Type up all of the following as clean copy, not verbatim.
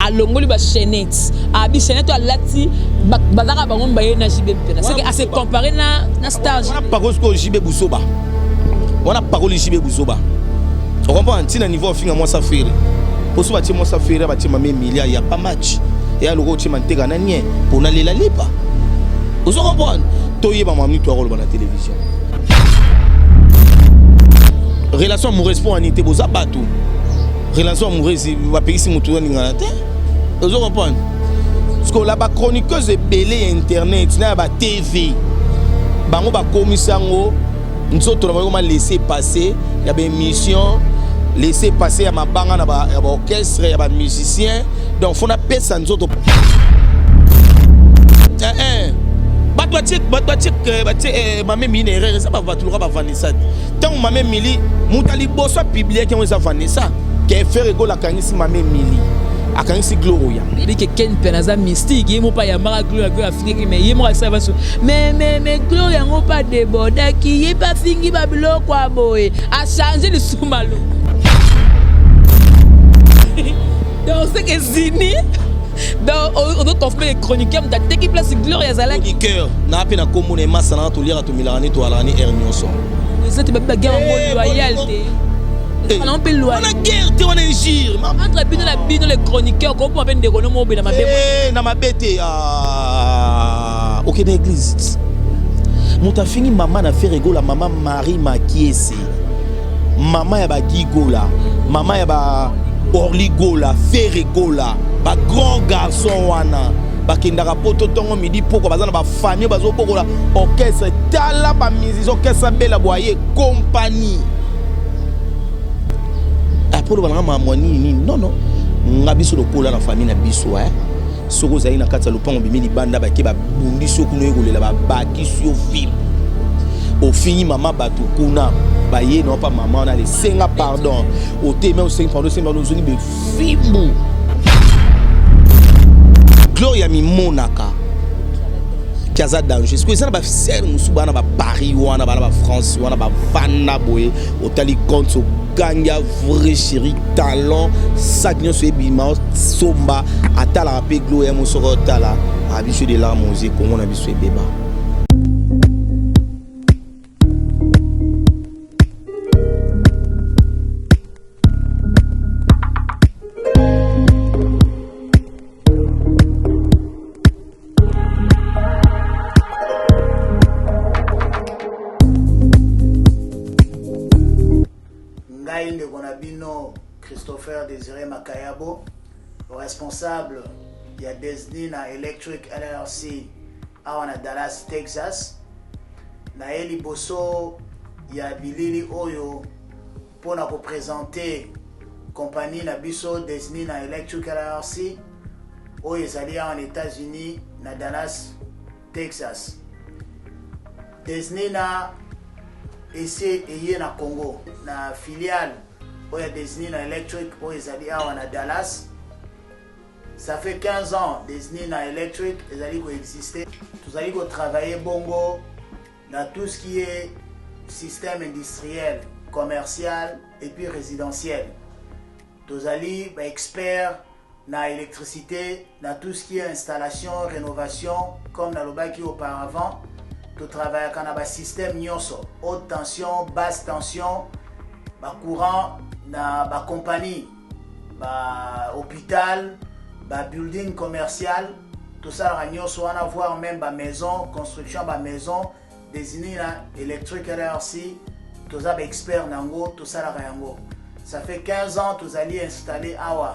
alongoli ba chaînette abi chaînette alati bazaka bango mbaye na JB mpena c'est que à se comparer na star on a parole ko JB Busoba on a parole JB Busoba on comprend tina niveau finga moi ça faire pour so bati moi ça faire bati ma milliard il y a pas match et alors tu m'entega na nien pour na lela lipa vous comprenez toyé ba mamni to rôle na télévision relation amoureuse pour Anité boza batou relation amoureuse va payer si mutu ngana te vous comprenez parce que là ba chroniqueuse belé internet na ba TV bango ba komisango nzoto na ba laisser passer il y a des émissions laisser passer à ma banga na ba orchestre ya ba musicien donc faut na pesa nzoto Mamé Mili erreur ça va toujours pas Vanessa tant Mamé Mili mutali bosso publier qui on ça Vanessa qui fait rigolo la kanisi Mamé Mili a kanisi Gloria il dit que Ken Penaza mystique il mo pas ya mara Gloria Afrique mais il mo ça va mais Gloria ngo pas déborder qui est pas fingi babilo quoi boy a changer le soumalo donc c'est que Zini donc on doit confirmer les chroniqueurs mais dès qu'il place Gloria Zala chroniqueur na pe na komone masana to lire to milani to alani ernionso c'est pas guerre en loyauté on peut loyer on a guerre on a injure entre bino les chroniqueurs comme on appelle des renoms na mabé na mabete ah OK dans l'église muta fini maman na fait rigola maman Marie Makiese maman ya ba gigola maman ya ba Orligola, Ferregola, ba grand garçon wana, ba kindaka poto tongo midi poko bazana ba famille bazo poko la orchestre tala ba musicien orchestre bela boyer compagnie. Après le bana mamoni non ngabiso lokola na famille na biso soko zali na kata lopango bimili banda ba ke ba bundi soko no ekolela ba baki sur film. Au fini maman batu kuna ba ye non pas maman on a les senga pardon au thème au senga pardon c'est dans nos unis be fimbu Gloria mi monaka kaza danger est-ce que ça ba ser musu bana ba Paris wana ba France wana ba vana boye au tali compte au ganga vrai chéri talent sagnon so ebima somba atala rapé Gloria musoko tala abiso de la musique comme on a biso beba. Christopher Désiré Makayabo, responsable il y a Disney na Electric LLC à Dallas, Texas. Na Eli Bosso il y a Bilili Oyo pour nous représenter compagnie na biso Disney na Electric LLC Oyo ezali en États-Unis na Dallas, Texas. Disney na essayer et na Congo na filiale Oya Disney na Electric ezali awa na Dallas. Ça fait 15 ans Disney na Electric ezali coexister. Nous allons travailler bongo dans tout ce qui est système industriel, commercial et puis résidentiel. Nous allons experts na électricité, dans tout ce qui est installation, rénovation comme dans le baki auparavant. Nous travaillons dans un système nyonso, haute tension, basse tension, ba courant na ba compagnie, ba hôpital, ba building commercial, tout ça on va voir même ba maison, construction ba maison, désigné na électrique LRC, tout ça ba expert nango, tout ça la yango. Ça fait 15 ans tous allez installer awa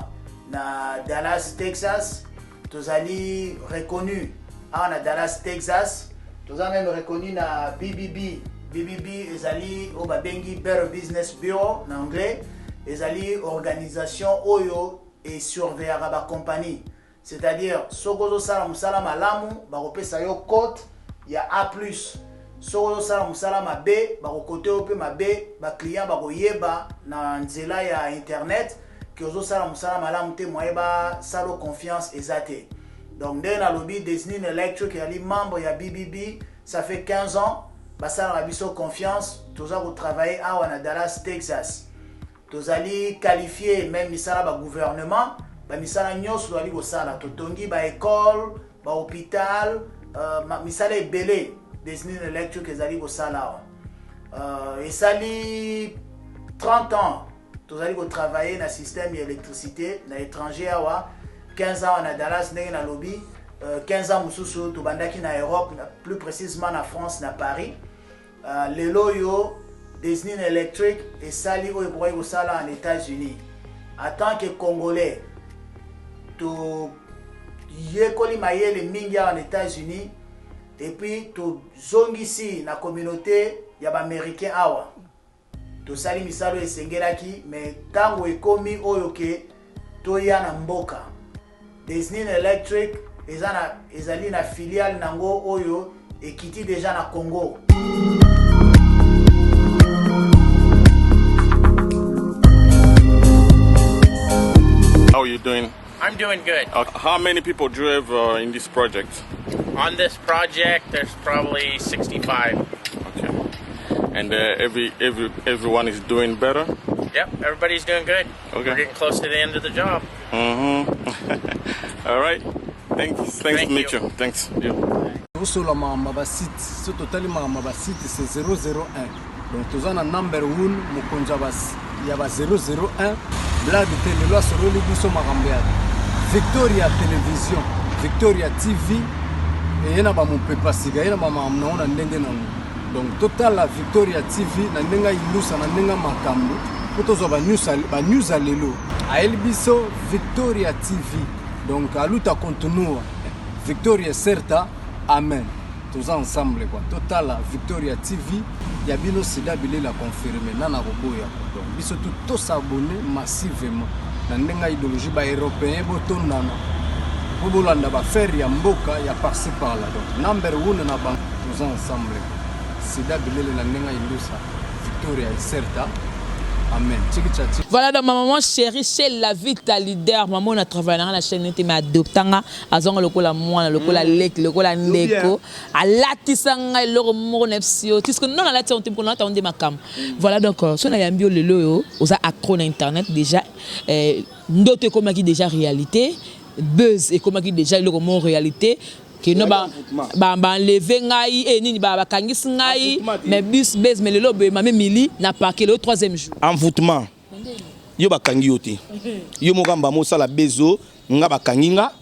na Dallas, Texas, tous allez reconnu à Dallas, Texas, tous allez même reconnu na BBB. BBB ezali au babengi Better Business Bureau en anglais, ezali organisation oyo et surveiller ba compagnie, c'est-à-dire sokozo sala musala malamu ba kopesa yo code ya A+, sokozo sala musala mabe ba kokote ope mabe ba client ba koyeba na nzela ya internet que ozo sala musala malamu te moyeba salo confiance ezate. Donc dès na lobby Disney Electric ali membre ya BBB, ça fait 15 ans. Basala Rabiso confiance, tous allons travailler à Dallas, Texas. Tous allons qualifier même le gouvernement ba misala nyonso tozali kosala totongi ba école ba hôpital misala ebele Disney Electric ezali kosala esali 30 ans tozali kotravailler na système ya électricité na étranger awa 15 ans na Dallas ndenge na lobby 15 ans mosusu tobandaki na Europe plus précisément na France na Paris lelo yo Disney Electric esali oyo bokoki kosala en États-Unis en tant que Congolais to yekoli mayele mingi en États-Unis et puis to zongisi na communauté ya ba américain awa to sali misalo esengelaki mais tango ekomi oyo ke to ya na mboka Disney Electric ezali na filiale nango oyo ekiti déjà na Congo. How are you doing? I'm doing good. How many people drove in this project? On this project, there's probably 65. Okay. And everyone is doing better? Yep, everybody's doing good. Okay. We're getting close to the end of the job. All right. Thanks Thank to meet you. you. Thanks. Yeah. Osola ma site, ce total ma site c'est 001. Donc tous on a number 1 mukonja bas ya ba 001 blague tele lo solo li biso makambia. Victoria Television, Victoria TV et yena ba mupepa siga yena mama mnaona ndenge na donc total la Victoria TV na ndenga ilusa na ndenga makambo potozo ba news alelo a elbiso Victoria TV donc aluta continua Victoria certa amen tous ensemble quoi total la Victoria TV ya bino sida bilela confirmer nana roboya donc biso tout s'abonner massivement na ndenga idéologie ba européen botondana bobolanda ba faire ya mboka ya par-ci par-là donc number 1 na bank tous ensemble sida bilela na ndenga ilusa Victoria certa. Amen. Voilà, donc ma maman chérie, c'est la vie ta leader. Maman, on a travaillé dans la chaîne, on m'a adopté. Azong le cola moi, le cola lek, le cola ndeko. A latisanga le remor nepsio. Parce que non, la latisanga on t'aime qu'on a ma cam. Voilà donc, si on a yambio le lo, on a accro na internet déjà. D'autres comme qui déjà réalité, buzz et comme qui déjà le remor réalité. Que no ba enlever ngai et nini ba kangisi ngai mais bus base mais le lobe mame mili na parqué le 3e jour envoûtement yo ba kangi yote yo mokamba mosala bezo nga ba kanginga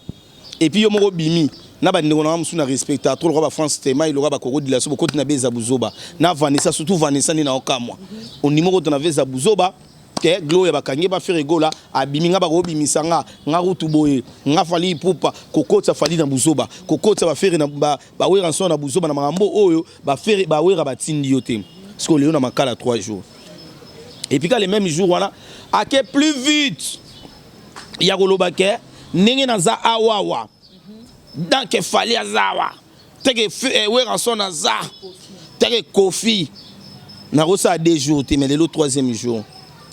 et puis yo moko bimi na ba ndeko na musu na respecta trop ba France tema il aura ba koko de la so côté na beza buzoba na Vanessa surtout Vanessa ni na okamwa au numéro de na beza buzoba que gloire ba kangi ba faire gola abimi nga ba ko bimisa nga rutu boye nga fali pupa kokotsa fali na buzoba kokotsa ba faire na ba wera son na buzoba na makambo oyo ba faire ba wera ba tindi yote parce que léon na makala 3 jours et puis quand les mêmes jours voilà à que plus vite ya koloba ke ndenge na za awawa dans que fali azawa teke wera son na za teke kofi na rosa 2 jours mais le 3e jour.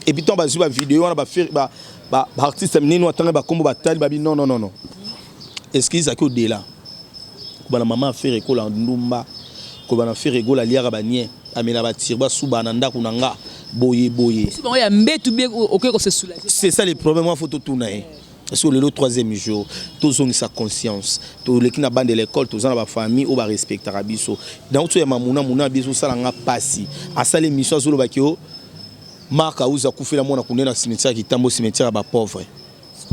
Et puis, on va faire une vidéo, on va faire des artistes, on va combo batali, non. Excuse à quoi de là. Quand la maman fait école en Ndumba, quand on fait école à Liara Bagné, amena batirba subananda kunanga boye. C'est ça le problème, moi faut tout tourner. Sur le 3e jour, tous ont sa conscience. Tous les qui n'ont pas de l'école, tous ont la famille, ou va respecter Rabiso. Dans tout le monde, mouna biso ça l'a passé. À ça les missions sur le bakio. Marc a ouza koufela mona kunena cimetière qui tambo cimetière ba pauvre.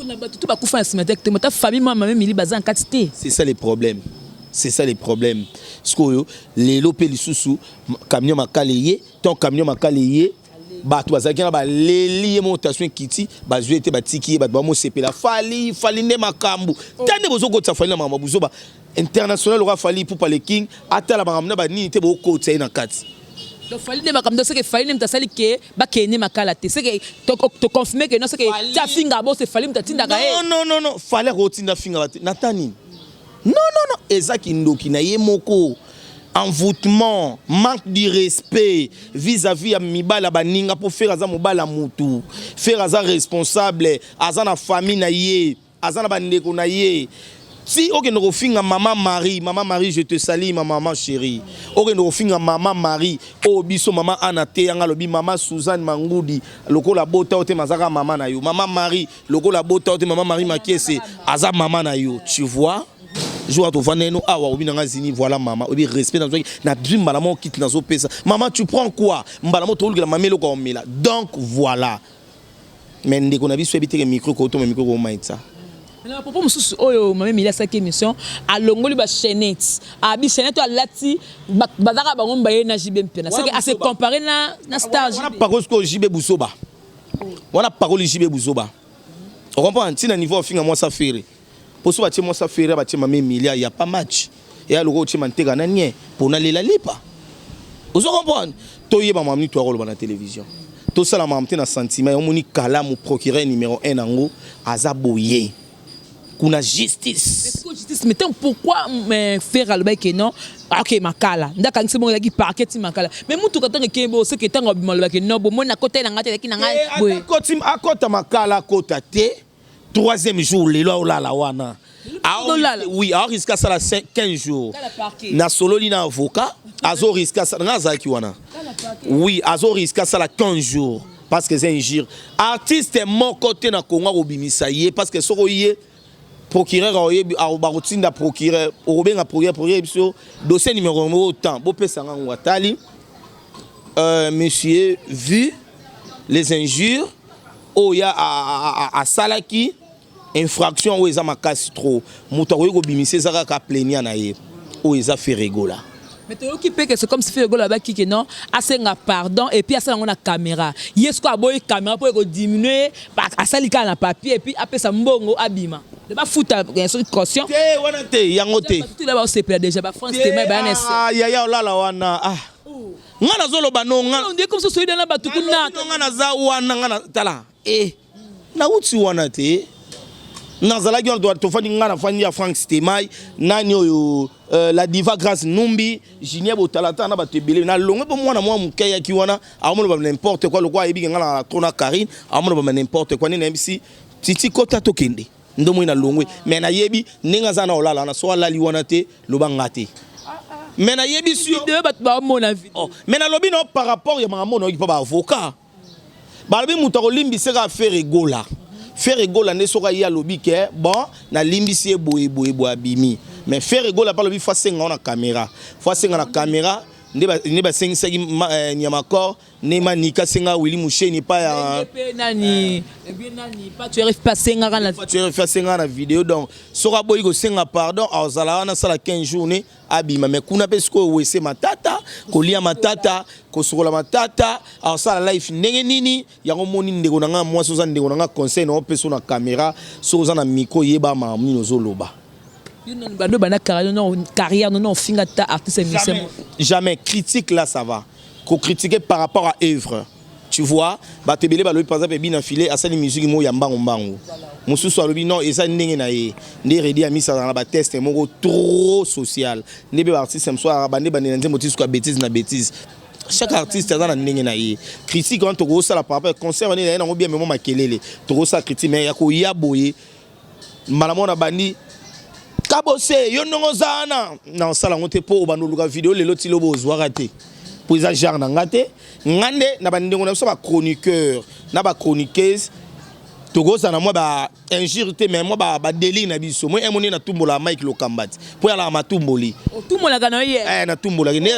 On a battu tout ba koufela cimetière que ta famille moi même mili bazan quantité. C'est ça les problèmes. C'est ça les problèmes. Skoyo les lopé lisusu camion makaleye, ton camion makaleye ba to bazakina ba leli montation kiti ba jouer ba tiki ba mo sepela fali ne makambu. Tande bozo ko tsa fali na mama buzo ba international aura fali pour parler king atala ba ngamna ba ni te bo ko tsa na kati. Donc fallait des macam c'est que fallait même tasali que ba kene makalate c'est que te confirmer que non c'est que ta finga bo c'est fallait m'tatinda ka non fallait rotinda finga natani non ezaki ndoki na ye moko envoûtement manque de respect vis-à-vis à mibala baninga pour faire aza mobala mutu faire aza responsable aza na famille na ye aza na bandeko na ye Si ok nous refinga maman Marie je te salue maman chérie. Ok nous refinga maman Marie o biso maman Anate anga lobi maman Suzanne Mangudi lokola bota ote mazaka maman na yo. Maman Marie lokola bota ote maman Marie Makiese aza maman na yo. Tu vois? Jour à ton vaneno awa obi nanga zini voilà maman obi respect dans na bim malamo quitte na zo pesa. Maman tu prends quoi? Mbalamo to la mamelo ko mela. Donc voilà. Mais ndeko na biso ebiteke micro ko to micro ko maitsa. Na papa mususu oyo mama mila sa émission alongoli ba chaînette abi chaînette alati bazaka bango mbaye na jibe mpena c'est que à se comparer na star on a parole ko jibe busoba on a parole jibe busoba on comprend si na niveau finga moi ça faire pour so batie moi ça faire batie mama mila y a pas match et aloko tie manteka na nie pour na lela lipa vous comprenez to yeba mamni to rolo na télévision to sala mamte na sentiment on moni kala mu procureur numéro 1 nango azaboye kuna justice. Mais pourquoi faire le que non? Ok, makala. Ndaka ngi sebo yaki parquet makala. Mais mutu katanga kembo c'est que tango bimalo ke no bo mona côté na ngate yaki na ngai boy. Akota makala kota te. Troisième jour le lo la wana. Oui, alors risque ça la 15 jours. Na solo li na avocat, azo risque ça na zaki wana. Oui, azo risque ça la 15 jours parce que c'est injure. Artiste mon côté na Congo obimisa yé parce que soko yé procureur a barotinda procureur obenga procureur biso dossier numéro 1 autant bo pesa nganga watali monsieur vu les injures oya a salaki infraction o eza makasi trop muto ko bimisa zaka ka plaignant na ye o eza fait rigola. Mais tu occupé que c'est comme si fait le là-bas qui non assez pardon et puis à ça on a caméra yes quoi boy caméra pour diminuer à ça lika na papier et puis après ça mbongo abima de pas foutre bien sûr caution te wana te yango te tout là-bas c'est plat déjà ba France te mais ba ah ya la la wana ah ngana zolo banonga on dit comme ça soyez dans la batu kuna ngana za wana ngana tala na uti wana te nazalaki on doit tofani ngana fani ya Frank Stemai nani oyo la diva Grâce Numbi Jinia Botalata na batebele na longue pour moi na moi mukaya ki wana amono ba n'importe quoi le quoi ebi ngana tona Karine amono ba n'importe quoi ni mbisi titi kota tokende ndomo ina longwe mais na yebi ninga za na olala na so ala li wana te loba ngate mais na yebi sur deux bat ba mona vidéo mais na lobi no par rapport ya mamono ki pa ba avocat ba lobi mutako limbi sera faire rigola faire rigola ne soka ya lobi ke bon na limbisi e boye abimi mais faire rigola pas lobi fa senga na caméra ne ba senga nyamakor ne manika senga Willy Moucheni pa ya nani pas tu arrives pas senga na vidéo donc soka boy go senga pardon azala na sala 15 journées abima mais kuna pesko wese matata kolia matata kosokola matata azala life ndenge nini yango moni ndeko nanga moi soza ndeko nanga conseil no peso na caméra soza na micro yeba mamni nozoloba carrière non finga ta artiste musicien jamais critique là ça va ko critiquer par rapport à œuvre tu vois ba tebele ba lobi par exemple bina filé asali musique mo ya mbango mususu alobi non eza ndenge na ye ndi redi amisa na ba test moko trop social ndebe ba artiste mso bande nze motisu ka bêtise na bêtise chaque artiste a na ndenge na ye critique quand to sala par rapport concert on est na bien mais makelele to sa critique mais ya ko ya boye malamo na bandi kabose yo ndongo zana na sala ngote po bando luka vidéo lelo ti lobo zwaka te pour ça genre na ngate ngande na bandingo na so ba chroniqueur na ba chroniqueuse togo sana moi ba injure mais moi ba délire na biso moi emoni na tumbola Mike Lokambati pour ala matumboli tumbola kana ye na tumbola ne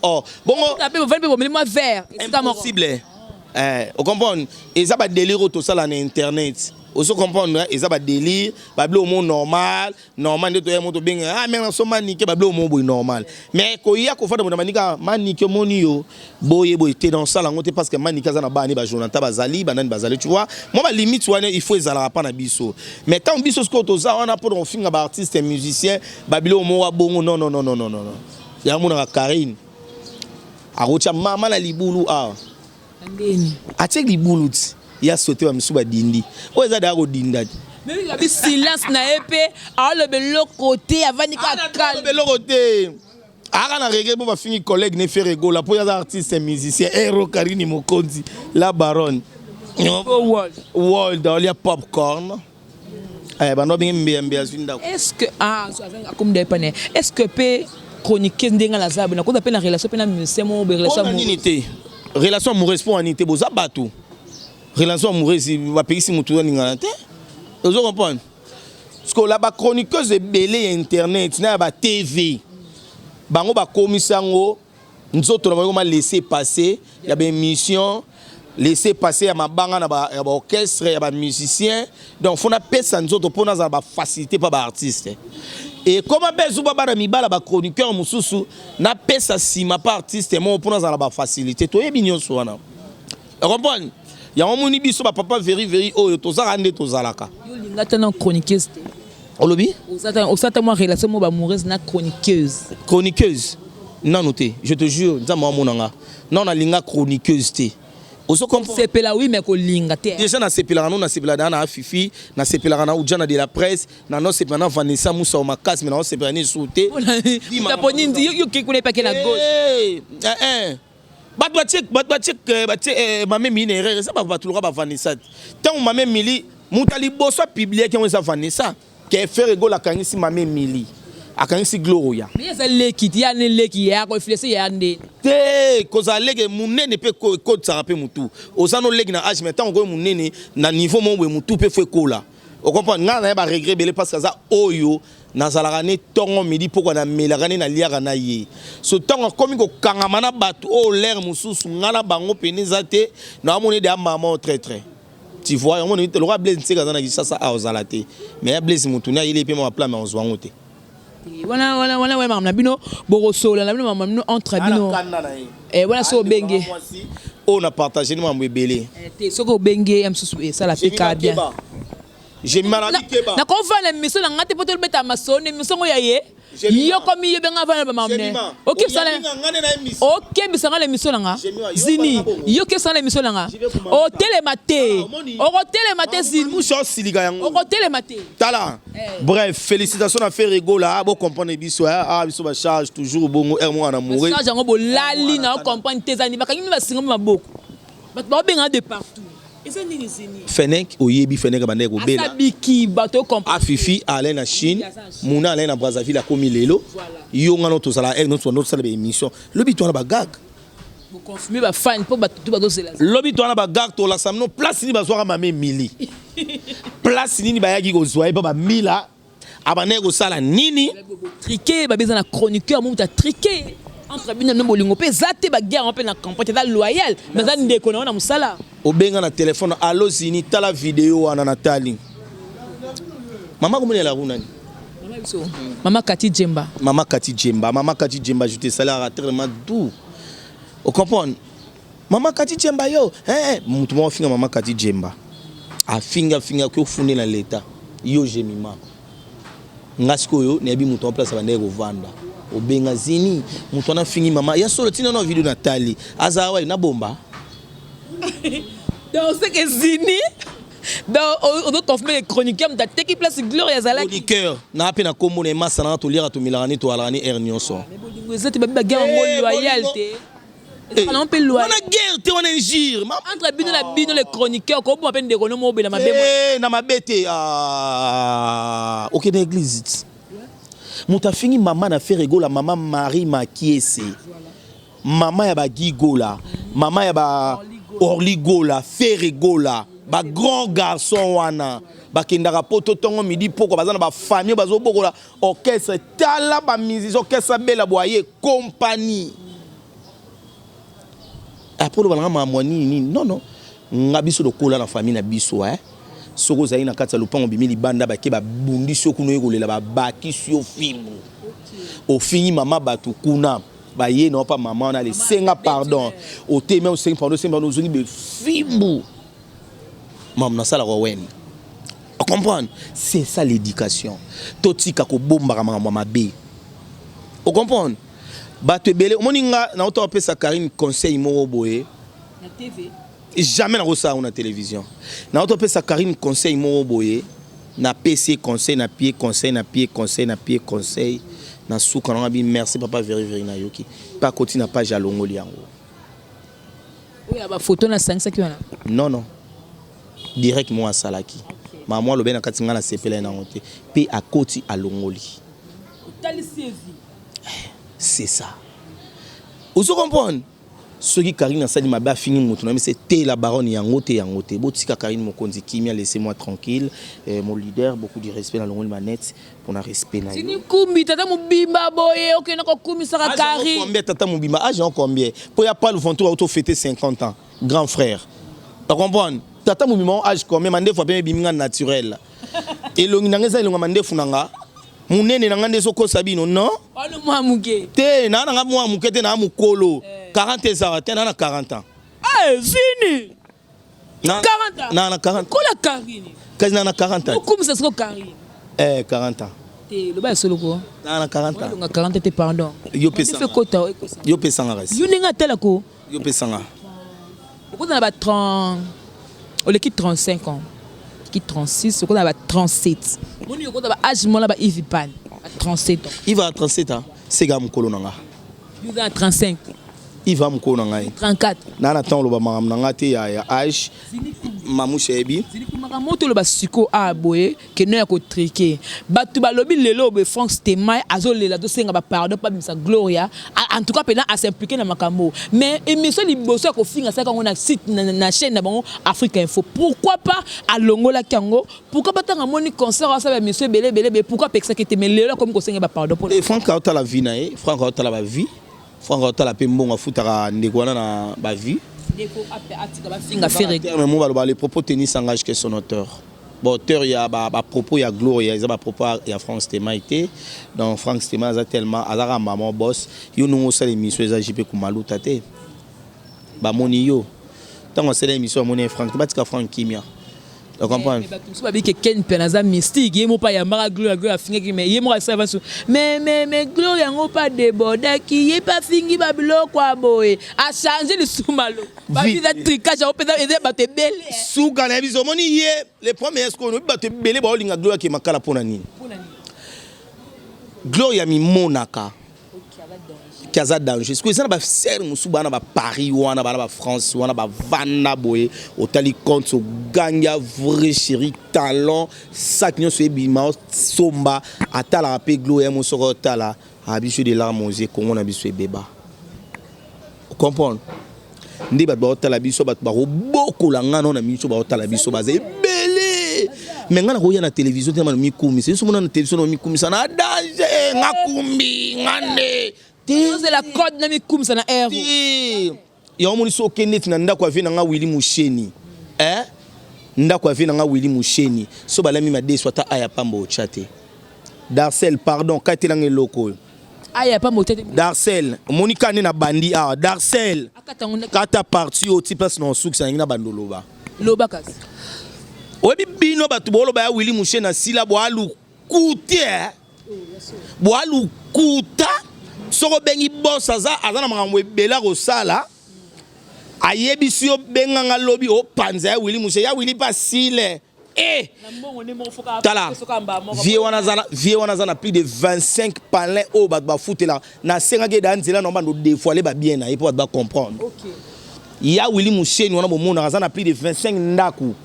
oh bongo taper vous venez pour moi vert impossible on comprend et ça ba délire to sala na internet aussi comprendre et ba délire ba blo mo normal de to mo to benga mais na so manike ba blo mo boy normal mais ko ya ko fada mo manika manike moni yo boye te dans ça la ngote parce que manika za na bani ba jonata bazali banani bazali tu vois moi ba limite wana il faut ezala pas na biso mais tant biso ce ko to za wana pour on finga ba artiste et musicien ba blo mo wa bongo non ya mo na Karine arocha mama na libulu ndeni atek libulu ya sauté wa misuba dindi o eza da ko dinda mais il y a silence na épée à le belo côté avant ni calme belo côté ara na reggae bo ba fini collègue ne fait rigola pour les artistes et musiciens Hero Karine Mokonzi la baronne world il y a popcorn Est-ce que comme des panais, est-ce que peut chroniquer ndinga la zabe na ko appelle la relation pena c'est mon relation relation amoureuse pour anité boza batou relation amoureuse va payer si mutu ninga te vous comprenez parce que là ba chroniqueuse de belé internet na ba TV bango ba komisango nzoto na ba laisser passer il y a des émissions laisser passer à ma banga na ba orchestre ya ba musicien donc faut na pesa nzoto pour na ba facilité pas ba artiste et comment bezu baba na mibala ba chroniqueur mususu na pesa sima pas artiste mo pour na ba facilité to yebi nyonso wana comprendre ya omoni biso ba papa very oyo to za rande to zalaka yo linga tana chroniqueuse olobi osata moi relation mo ba amoureuse na chroniqueuse non noté je te jure nza mo monanga non na linga chroniqueuse te c'est pela oui mais ko linga te déjà na sepela na sepela na fifi na sepela na ujana de la presse na no sepela na Vanessa Moussa Makas mais na sepela ni souté taponi yo ki kune pa ke na gauche mame mine erreur ça ba tout ba Vanessa tant mame mili mutali boso publier ki on sa Vanessa ke faire ego la kangisi mame mili akangisi gloria mais ça lekiti ya ne leki ya ko flesser ya nde te koza lege munene pe ko tsarape mutu osano legi na âge mais tant ko munene na niveau mo we mutu pe fe kola o comprendre nga na ba regret belé parce que ça oyo na zalaka ne tongo midi poko na melaka na liaka na ye so tongo komi ko kangama na batu o l'air mususu ngala bango peneza te na amone de maman très tu vois on le roi Blaise Nseka za na kisasa a ozalate mais Blaise mutu na il est pe ma plan mais on se ngote voilà ouais maman bino boko solo na bino maman bino entre bino voilà so benge on a partagé nous mambo belé soko benge amsusu ça la peka bien j'ai maladi keba na ko vana miso na ngate poto beta masone miso ngo yaye yo komi yo benga vana ba mamne OK ça OK bisanga le miso nga zini yo ke ça le miso nga o télématé o télématé zini moucho siliga yango o télématé tala bref félicitations à faire rigola bo comprendre biso biso ba charge toujours bongo mo na mourir charge ngo bo lali na comprendre tes ani bakangi ba singa maboko ba benga de partout. Fennek oyebi Fennek bandé ko bela abiki bato comprendre afifi aller na Chine muna aller na Brazzaville akomi lelo yo ngano to sala notre sala be émission lobi to na ba gag vous confirmer ba fan pour bato to bato sela lobi to na ba gag to la samno place ni bazwa mame mili place ni ba yaki ko zwa ba mila abane ko sala nini triquer ba bezana chroniqueur mo ta triquer entre bino no bolingo pe zate ba guerre on pe na campagne ta loyal mais ça ndeko na musala obenga na téléphone allo zini tala vidéo wana natali mama komune la runani mama Kati Djemba je te salue tellement doux o comprendre mama Kati Djemba yo mutu mo finga mama Kati Djemba a finga ko fune na leta yo jemima ngasko yo ne bi mutu en place ba ndeko vanda obenga zini mutu na fingi mama ya solo tina na vidéo natali azawa na bomba donc c'est que zini donc on doit confirmer les chroniqueurs da teki place gloria zala chroniqueur na pe na kombo na massa na to lira to milani to alani ernionso vous êtes ba guerre ngol loyauté on peut loyal on a guerre te on injure entre bino les chroniqueurs ko bo peine de kono mo be na mabemo na mabete OK na église muta fingi mama na faire rigola mama Marie Makiese mama ya ba gigola mama ya ba orligola faire rigola ba grand garçon wana ba kendaka poto tongo midi poko bazana ba famille bazo bokola orchestre tala ba musicien orchestre bela boyer compagnie apolo balanga mamoni ni non ngabiso lokola na famille na biso soko zai na kata lupango bimili banda ba ke ba bundi soku no yekolela ba baki sio fimu au fini mama batu kuna ba ye non pas maman on a les senga pardon au te même senga pardon zoni be fimu mam na sala ko wen on comprend c'est ça l'éducation totika ko bomba mama mabe on comprend batu belé moninga na auto pesa Karine conseil mo boye na TV jamais na ça na télévision na auto pesa Karine conseil mo boye na PC conseil na pied conseil na souka na bi merci papa very na yoki pas continue na page ya longoli yango oui ba photo na 5 qui wana non direct moi salaki maman lobe na katinga na sepela na honte pe à koti à longoli c'est ça vous comprenez ce qui Karine a sali mabe fini mutu mais c'était la baronne yangote botika Karine Mokonzi Kimia laissez-moi tranquille mon leader beaucoup de respect dans longoli manette pour na respect na sini kumbi tata mubimba boye OK na ko kumbi saka Karine combien tata mubimba âge combien pour y a pas le vent auto fêter 50 ans grand frère tu comprends tata mubimba âge combien mande fois bien biminga naturel et longi nangeza longa mande funanga munene nanga ndeso ko sabino non ono mwa muke te na nanga mwa muke te na mukolo 40 ans te na 40 ans fini 40 ans na 40 kola Karine kazi na 40 ans comme ça c'est Karine 40 ans te lo ba solo ko na 40 ans nga 40 te pardon yo pesa yo pesa nga res yo ninga tela ko yo pesa nga ko na ba 30 o le qui 35 ans qui 36 ko na ba 37 moni ko na ba âge mo la ba Ivipan à 37 ans il va à 37 ans c'est gam kolo nanga il va à 35 il va mko nanga 34 na na temps lo ba mam nanga te ya âge mamu shebi zilikuma moto lo ba siko a boye ke no ya ko triquer batu ba lobi lelo be Frank Stemai azolela to senga ba pardon pas misa Gloria en tout cas pena à s'impliquer na makambo mais émission liboso ko finga ça quand on a site na chaîne na bango Afrique Info pourquoi pas à Longola Kango pourquoi pas tanga moni concert ça ba monsieur belé pourquoi pexa que te mais lelo comme ko senga ba pardon pour Frank a la vie na Frank a la vie Franck a la pembon a futara ndekwana na ba vie ndeko atika ba finga faire mais moi les propos tennis s'engage que son auteur bon auteur il y a ba propos il y a Gloria il y a ba propos il y a Franck Stemai donc Franck Stemai a tellement azara maman boss yo nous ça l'émission les JP Kumalu tate ba moni yo tant on c'est l'émission moni Franck batika Franck Kimia tu comprends so ba bi ke Ken penaza mystique yemo pa ya mara Gloria finga ki mais yemo ça va mais Gloria ngo pas déborder qui est pas fingi ba biloko aboye a changer le soumalo ba bi da tricage au peda et ba te belle souka na biso moni ye les premiers ko no ba te belle ba olinga Gloria ki makala pona nini Gloria mi monaka kaza danger parce que ça ba ser musu bana ba Paris wana ba France wana ba vana boye otali compte so ganga vrai chéri talent saknyo so ebima somba atala rapé Gloria mo soko tala abicho de larmes aux yeux comment on a biso beba comprendre ndi ba otala biso ba boko la ngana na miso ba otala biso ba belé mais ngana ko yana télévision tellement mi kumi c'est souvent na télévision mi kumi ça na danger ngakumbi ngande c'est la code na mi comme ça na air ya omoni so kenet na ndako avena nga Willy Musheni ndako avena nga Willy Musheni so balami ma deso ata aya pambo chate Darcel pardon katelange loko aya pambo chate Darcel monika ne na bandi Darcel kata parti o tipas no suksa ngina bandoloba loba kasi obi bino batu bolo ba Willy Musheni na sila bo alu kutia bo alu kuta soko bengi boss azana makambo ebela ko sala ayebisi yo benganga lobi o panza ya Willy Musheni ya Willy pasile tala vie wana zana plus de 25 palais o ba foutela na senga ke danzela no bando dévoiler ba bien na pour ba comprendre OK ya Willy Musheni wana bo mona zana plus de 25 ndaku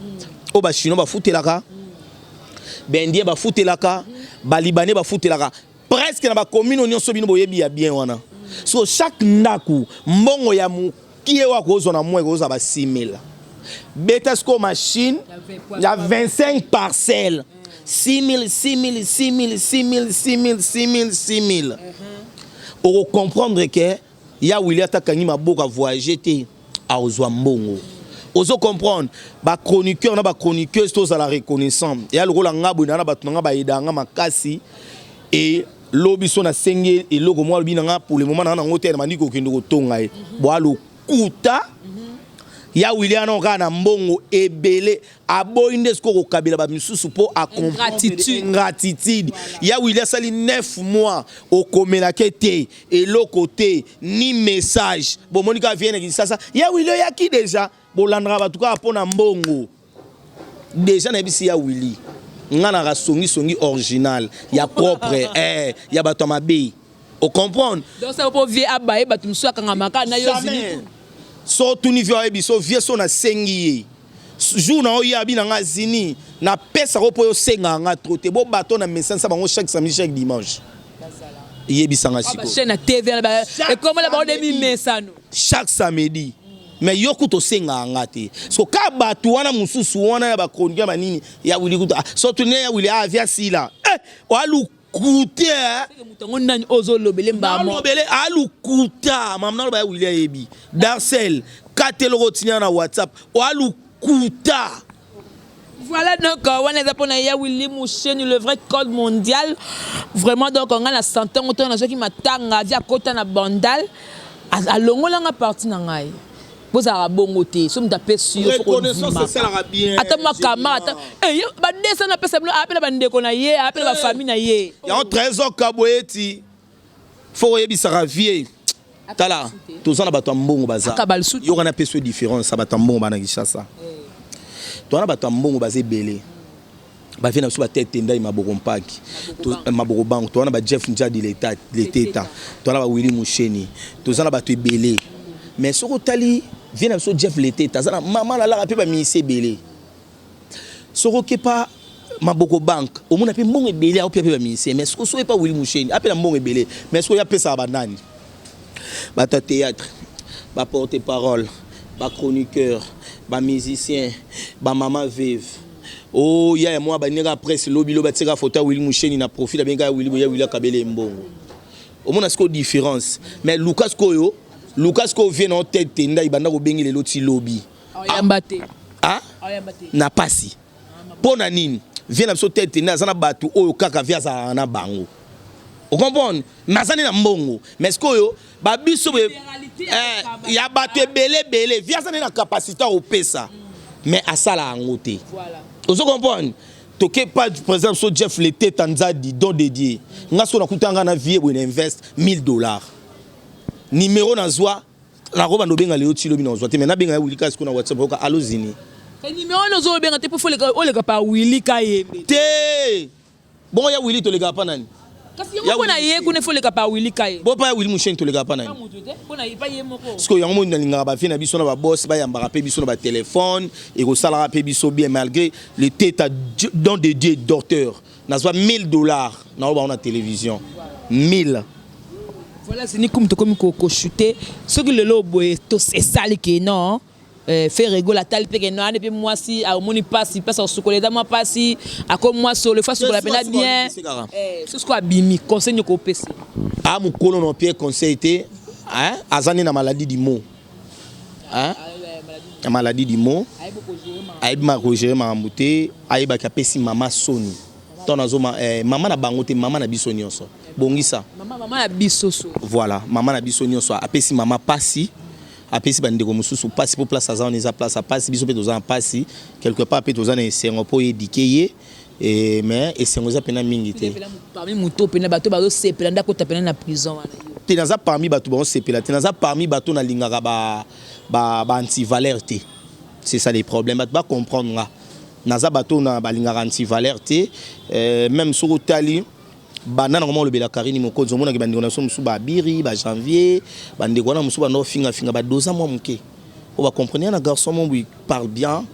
o ba chino ba foutelaka bendie ba foutelaka ba libanais ba foutelaka presque na ba commune nyonso bino boyebi ya bien wana so chaque ndaku mbongo ya mukie wa ko na mwe ko za ba 6000 Betasco machine il y a 25 parcelles 6000 pour comprendre que ya Willy atakangi maboka voyager te a ozwa mbongo ozo comprendre ba chroniqueur na ba chroniqueuse tous à la reconnaissance ya le rola ngabo na ba tunanga ba idanga makasi et lobiso na senge et logo moi binanga pour le moment na ngotel mandiko kendo ko tonga e bo alo kuta ya William na mbongo ebele aboinde sko ko kabela ba misusu po a gratitude ya William sali 9 mois au komela kete et le côté ni message bon monika vienne qui ça ya William ya ki déjà bolandra ba tuka pona mbongo déjà na bisi ya Willy ngana ra songi original ya propre ya bato mabe o comprendre donc ça pour vie abaye bato msuka kanga maka na yo zini so tout niveau ebiso vie so na sengi jour na oya bi na nga zini na pesa ko po yo senga nga troté bo bato na message sa bango chaque samedi chaque dimanche yebisanga siko chaîne na TV na et comment la ba de mi mesano chaque samedi mais yoku to senga nga te so ka bato wana mususu wana ya ba kondia manini ya wili kuta so tune ya wili avia sila walu kuta mutango nani ozolobele mbamo lobele alu kuta mamna ba wili yebi Darcel katelo rotinya na WhatsApp walu kuta. Voilà donc on est pour Naya Willy Moucheni le vrai code mondial vraiment donc on a la santé on a ceux qui m'attendent via côté na bandal à longola nga parti na ngai vous a bongo te so m'taper sur reconnaissance c'est ça la bien attends ma camarade eh ba desa na pesa appelle ba ndeko na ye appelle ba famille na ye ya un trésor kaboeti faut yebisa vie tala tozana bato mbongo baza yo kana peso différence ça bato mbongo bana Kinshasa tona bato mbongo bazé belé ba vient sur ba tête ndai maboko mpaki maboko bank tona ba Jeff Njadi l'état tona ba Willy Moucheni tozana bato belé mais soko tali vient sur Jeff l'état zana maman la la pe ba ministre belé soko kepa maboko bank au monde pe mbongo belé a pe ba ministre mais soko so pas Willy Moucheni appelle mbongo belé mais soko ya pesa ba nani bata théâtre ba porte-parole ba chroniqueur ba musicien ba maman vive oh ya moi ba nega presse lobby lo ba tira photo Willy Moucheni na profil ba benga Willy Kabele mbongo au monde est différence mais Lucas Koyo vient en tête nda ibanda ko bengi le loti lobby yambate na pasi pona nini vient na so tête nda zana batu oyo kaka via za na bango. Vous comprenez? Nazani na mbongo. Mais ce que ba biso ya bato belé via ça na capacité au pesa. Mais à ça la ngoté. Voilà. Vous comprenez? Toke pas par exemple so Jeff l'été Tanzadi don dédié. Nga so na kutanga na vie bo invest $1000. Numéro na zwa na roba no benga leo tilo bino zwa te mais na benga Willy Kas ko na WhatsApp ko alozini. Numéro no zo benga te pour le ka Willy Kayembe. Te. Bon ya Willy to le ga pa nani? Kasi yoko na ye kune fole ka pa Willy Kaye. Bo pa Willy Moucheni to le ga pa nani. Bona ye pa ye moko. Parce que yango na linga ba fina biso na ba boss ba yamba pe biso na ba téléphone et ko sala pe biso bien malgré le tête dans dédié docteur. Na soit $1000 na ba na télévision. 1000. Voilà c'est ni comme to comme ko chuter ce que le lobo to c'est ça que non. Faire rigoler la telle que non et puis moi si à moni passe au sokolé dans moi passe à comme moi sur le face sur la peine bien c'est ce qu'on a bimi conseil ko pesi ah mon colon Pierre conseil était hein azani na maladie du mot hein la maladie du mot aïba Roger Maramouté aïba kapesi mama Soni ton azoma maman na bangote maman na bisoni onso bongisa maman na bisoso voilà maman na bisoni onso apesi mama pasi apesi bandeko mususu pasi pour place azana neza place a pasi biso pe tozana pasi quelque part pe tozana esengo po éduquer et mais esengo za pena mingi te parmi muto pena bato bazo sepela ndako tapena na prison wana te naza parmi bato bazo sepela te naza parmi bato na lingaka ba anti-valeur te c'est ça les problèmes bato ba comprendre nga naza bato na balingaka anti-valeur te même sur Tali bana na comment le bela karini moko zomona ke bandeko na so musu ba biri ba janvier bandeko na musu ba no finga ba 2 ans moi muke on va comprendre un garçon mon oui parle bien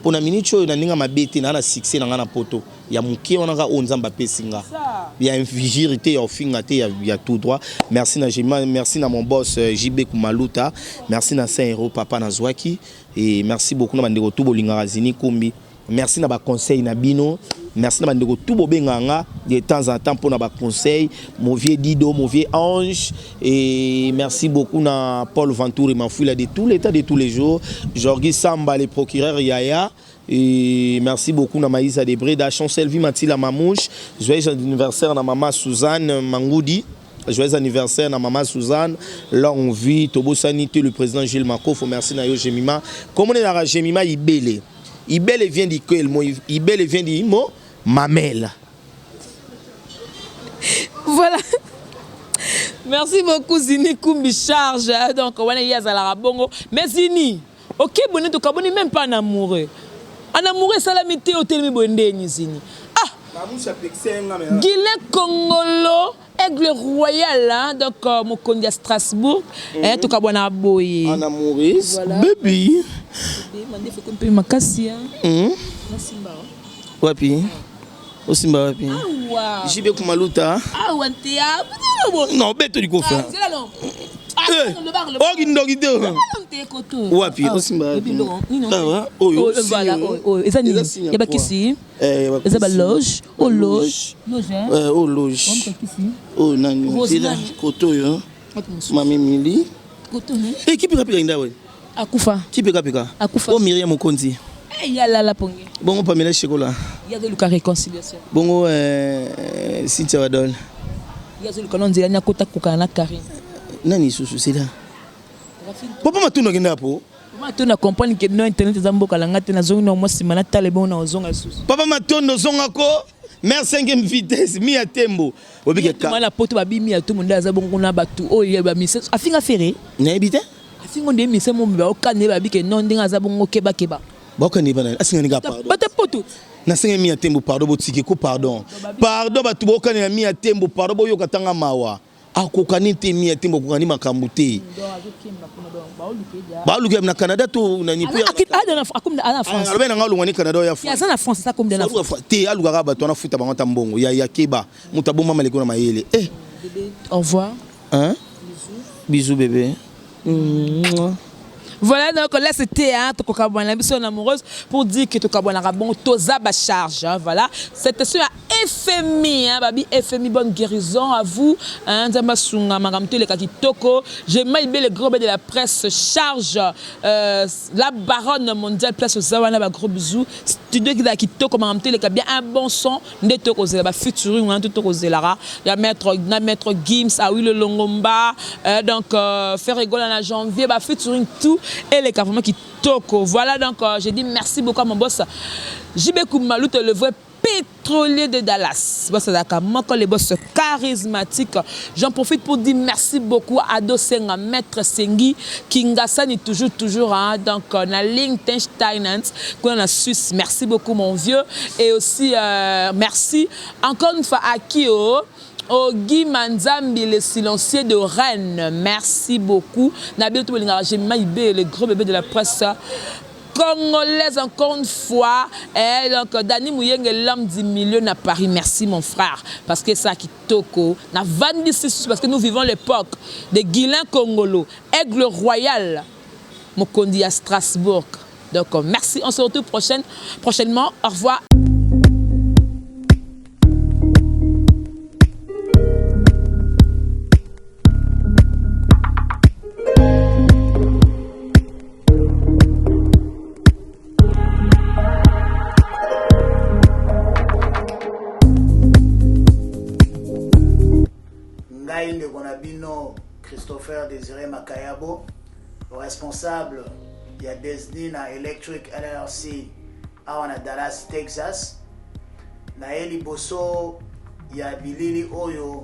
pour na minute na ninga mabete na succès na poto ya muke on nga onzamba pesinga il y a une vigilité ya finga te ya tout droit merci na Jima merci na mon boss JB Kumaluta merci na Saint-Héros papa na Zwaki et merci beaucoup na bandeko tout bolinga razini kombi merci na ba conseil na bino. Merci na bandeko tout bobenganga de temps en temps pour na ba conseil mon vieux Dido mon vieux Ange et merci beaucoup na Paul Ventour et Manfoula de tout l'état de tous les jours Jorgi Samba le procureur Yaya et merci beaucoup na Maïsa Debreda Chancel Matila Mamouche joyeux anniversaire na maman Suzanne Mangoudi joyeux anniversaire na maman Suzanne longue vie Tobo Sanité le président Gilles Makof merci na yo Jemima comme on est na Jemima Ibele vient du quel mot Ibele vient du mot mamelle. Voilà. Merci beaucoup Zini Kumbi charge donc on est à la bongo mais Zini OK bonne to kaboni même pas en amoureux. En amoureux salamité au telmi bonde ni Zini. Ah Guilin Congolo, Aigle Royal, hein, donc Mokondi à Strasbourg, et tout cas, bon, boy. Anna Maurice, baby. Mandé fait comme ma cassia. Simba. Wapi. Au Simba wapi. Ah wow. Jibe Kumaluta. Ah wantea. Non, beto du kofa. Oh, Gindogide. Wapi, au Simba wapi. Oh, voilà. Oh, et ça n'y a pas qu'ici. Et ça va loge. Oh, loge. Oh, loge. Oh, nani. C'est là, Koto, yo. Mami Mili. Koto, eh, qui peut rappeler Inda, ouais. Akufa. Qui peut rappeler? Akufa. Oh, Myriam Mokondi. Il y a là la pongue. Bon, Pamela Chekola. Il y a de la réconciliation. Bon, Cynthia Wadol. Il y a de la il y a Kota Kukana Karine. Nani Soussou, c'est là. Papa m'a tout nommé pour. Tu na comprendre que non internet za mboka langa te na zongi na mo simana talebo na ozonga susu. Papa matondo zonga ko mer 5e vitesse mi atembo. Obike ka. Mala poto babimi ya tout monde aza bongo na batu o ye ba mise afinga ferré. Na ebite? Afinga ndé mise mo ba okane ba bike non ndinga za bongo keba keba. Ba okane ba na asinga nga pardon. Bata poto. Na 5e mi atembo pardon botiki ko pardon. Pardon batu ba okane na mi atembo pardon bo yokatanga mawa. Akokani te mi atembo kokani makambu te. Ba luke na Canada to na nipo ya. À France. Albe na ngalu ngani Canada ya France. Ya na France ça comme de la France. Te aluka ka bato na futa bango tambongo ya keba. Mutaboma maleko na mayele. Eh. Au revoir. Hein? Bisous bébé. Voilà, donc là c'était la mission amoureuse pour dire que tu bon toza ba charge, voilà. C'était sur FMI, babi FMI, bonne guérison à vous. Nzambasunga makamte le kakitoko. J'ai maïbé le gros de la presse charge la baronne mondiale place aux Zawana ba gros bisous. Studio qui kitoko makamte le bien un bon son ndeto kozela ba featuring on tout kozelara. Ya maître Gims a oui le Longomba donc faire rigoler en janvier ba featuring tout et les carrément qui toko. Voilà donc j'ai dit merci beaucoup à mon boss JB Koumalou, le vrai pétrolier de Dallas. Boss Adaka, moi quand les boss charismatiques, j'en profite pour dire merci beaucoup à Dosenga Maître Sengi Kingasani toujours donc on a Liechtenstein qu'on a Suisse. Merci beaucoup mon vieux et aussi merci encore une fois à Kyo. Ogi Manzambi, le silencieux de Rennes. Merci beaucoup. Nabil Toubelinga, j'ai maïbé, le gros bébé de la presse congolaise encore une fois. Et donc, Dani Mouyeng, l'homme du milieu à Paris. Merci mon frère. Parce que ça qui toko. Na 26 parce que nous vivons l'époque de Guilin Congolo, Aigle Royal, Mokondi à Strasbourg. Donc, merci. On se retrouve prochainement. Au revoir. Christopher Désiré Makayabo, le responsable il y a Desnina Electric LLC à Dallas, Texas. Naeli Bosso, il y a Bilili Oyo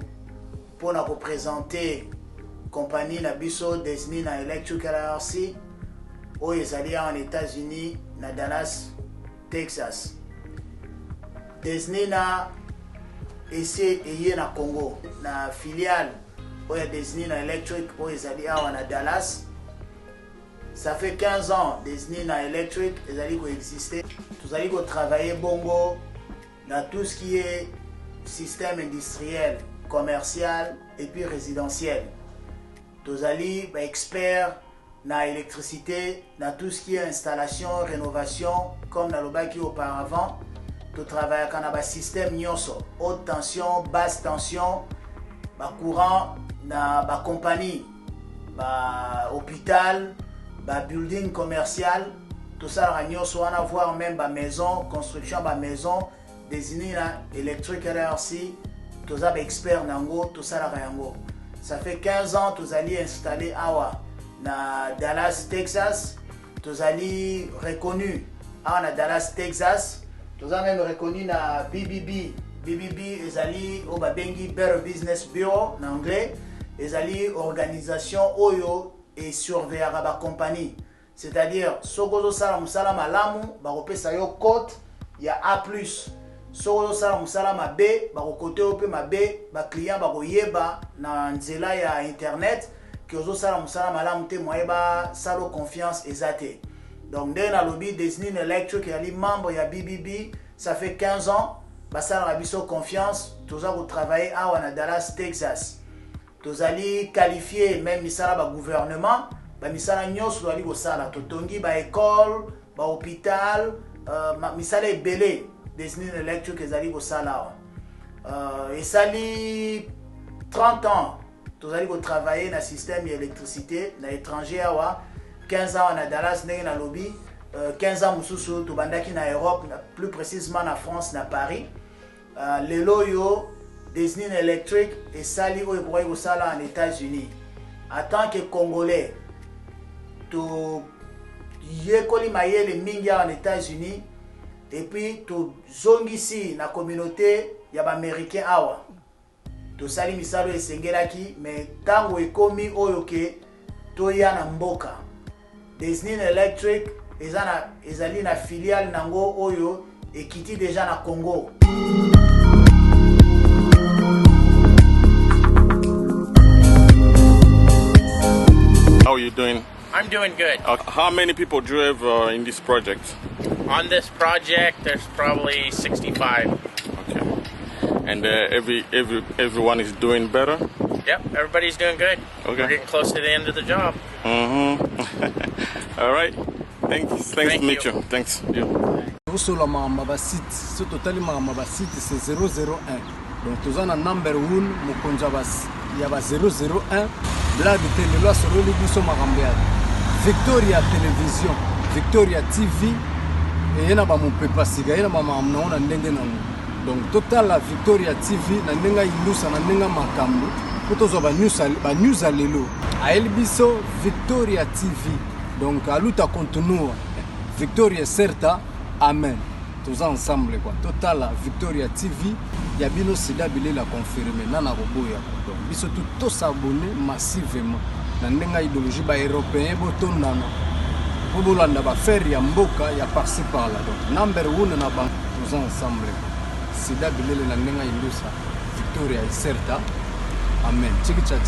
pour nous présenter compagnie Nabiso Desnina Electric LLC où ils allaient en États-Unis, na Dallas, Texas. Desnina ici et na Congo, na filiale où il y a Desnina Electric où ils allaient à Dallas. Ça fait 15 ans Desnina Electric, ils allaient coexister. Vous allez travailler bongo dans tout ce qui est système industriel, commercial et puis résidentiel. Vous allez être expert dans l'électricité, dans tout ce qui est installation, rénovation, comme dans le bac auparavant. Tu travailles avec un système nyonso, haute tension, basse tension, courant dans la compagnie, hôpital, building commercial, tout ça on va voir même maison, construction maison, désigné électrique LRC, tout ça expert nango, tout ça yango. Ça fait 15 ans que vous allez installer à Dallas, Texas. Vous allez reconnu à Dallas, Texas. Vous avez même reconnu na BBB. BBB, ils allez au Babengi Better Business Bureau en anglais. Ils allez organisation Oyo et surveiller la compagnie. C'est-à-dire, Sogozo Salam Salam Alamu, Baropé Sayo Côte, il y a A+. soko sala musala mabe ba kokote ope mabe ba client ba koyeba na nzela ya internet que ozo sala musala malamu te moye ba salo confiance ezate. Donc dès na lobby Disney Electric ya li membre ya BBB, ça fait 15 ans ba sala rabiso confiance, toza ko travailler à Dallas, Texas. Tozali qualifié même misala ba gouvernement, ba misala nyonso ali ko sala totongi ba école, ba hôpital, misala ebele Disney Electric ezali ko sala. Et sali 30 ans tozali ko travailler na système d'électricité na étranger awa 15 ans na Dallas ndenge na lobby 15 ans mususu to bandaki na Europe plus précisément na France na Paris lelo yo Disney Electric et sali oyo boy ko sala en États-Unis en tant que Congolais to yekoli mayele mingi en États-Unis et puis to zongisi na communauté ya ba américain awa to sali misalo esengelaki mais tango ekomi oyo ke to ya na mboka Disney Electric ezali na filiale nango oyo ekiti déjà na Congo. How are you doing? I'm doing good. How many people do you have in this project? On this project, there's probably 65. Okay. And everyone is doing better? Yep, everybody's doing good. Okay. We're getting close to the end of the job. All right. Thanks to meet you. Thanks. Osola maamba ba site, so totali maamba ba site c'est 001. Donc tozana number 1 mokonza bas ya ba 001 blague tele lo solo libiso makambeya. Victoria Television, Victoria TV et yena ba mopepa siga yena ba maamna ona ndenge nanu. Donc total la Victoria TV na ndenga ilusa na ndenga makambo kotozo ba news alelo a elbiso Victoria TV. Donc aluta continua Victoria certa amen tous ensemble quoi total la Victoria TV ya bino sida bilela confirmer nana roboya donc biso tout s'abonner massivement na ndenga idéologie ba européen botondana bobolanda ba faire ya mboka ya par-ci par-là donc number 1 na bank tous ensemble sida bilela na ndenga ilusa Victoria certa amen.